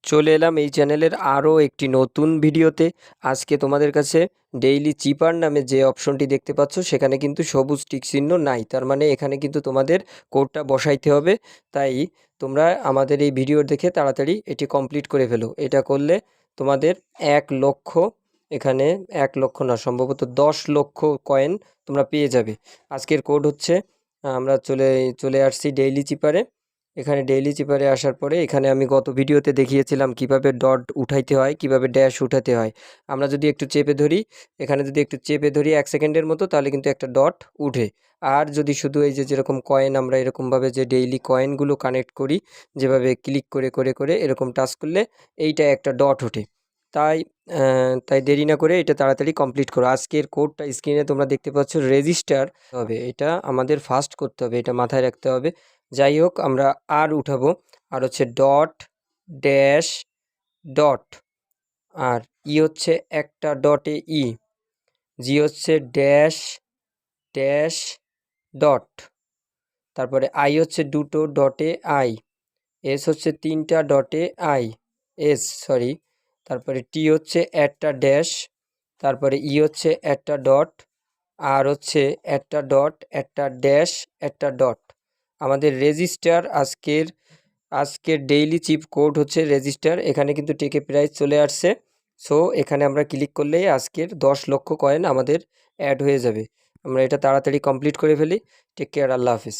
চলে এলাম এই চ্যানেলের আরও একটি নতুন ভিডিওতে। আজকে তোমাদের কাছে ডেইলি চিপার নামে যে অপশনটি দেখতে পাচ্ছ সেখানে কিন্তু সবুজ টিক চিহ্ন নাই, তার মানে এখানে কিন্তু তোমাদের কোডটা বসাইতে হবে। তাই তোমরা আমাদের এই ভিডিও দেখে তাড়াতাড়ি এটি কমপ্লিট করে ফেলো। এটা করলে তোমাদের 1 লক্ষ, এখানে 1 লক্ষ না, সম্ভবত 10 লক্ষ কয়েন তোমরা পেয়ে যাবে। আজকের কোড হচ্ছে, আমরা চলে আসছি ডেইলি চিপারে। এখানে ডেইলি চিপারে আসার পরে এখানে আমি গত ভিডিওতে দেখিয়েছিলাম কিভাবে ডট উঠাইতে হয়, কিভাবে ড্যাশ উঠাতে হয়। আমরা যদি একটু চেপে ধরি, এখানে যদি একটু চেপে ধরি 1 সেকেন্ডের মতো, তাহলে কিন্তু একটা ডট উঠে। আর যদি শুধু এই যে যেরকম কয়েন আমরা এরকমভাবে যে ডেইলি কয়েনগুলো কানেক্ট করি, যেভাবে ক্লিক করে করে করে এরকম টাচ করলে এইটা একটা ডট ওঠে। তাই তাই দেরি না করে এটা তাড়াতাড়ি কমপ্লিট করো। আজকের কোডটা স্ক্রিনে তোমরা দেখতে পাচ্ছ, রেজিস্টার হবে। এটা আমাদের ফাস্ট করতে হবে, এটা মাথায় রাখতে হবে। যাই হোক, আমরা আর উঠাবো, আর হচ্ছে ডট, ড্যাশ, ডট, আর হচ্ছে একটা ডটে জি হচ্ছে ড্যাশ, ড্যাশ, ডট, তারপরে হচ্ছে দুটো ডটে এস হচ্ছে 3টা ডটে সরি, তারপরে টি হচ্ছে একটা ড্যাশ, তারপরে হচ্ছে একটা ডট, আর হচ্ছে একটা ডট, একটা ড্যাশ, একটা ডট। আমাদের রেজিস্টার আজকের ডেইলি চিপ কোড হচ্ছে রেজিস্টার। এখানে কিন্তু টেকে প্রাইস চলে আসছে। সো এখানে আমরা ক্লিক করলেই আজকের 10 লক্ষ কয়েন আমাদের অ্যাড হয়ে যাবে। আমরা এটা তাড়াতাড়ি কমপ্লিট করে ফেলি। টেক কেয়ার, আল্লাহ হাফিজ।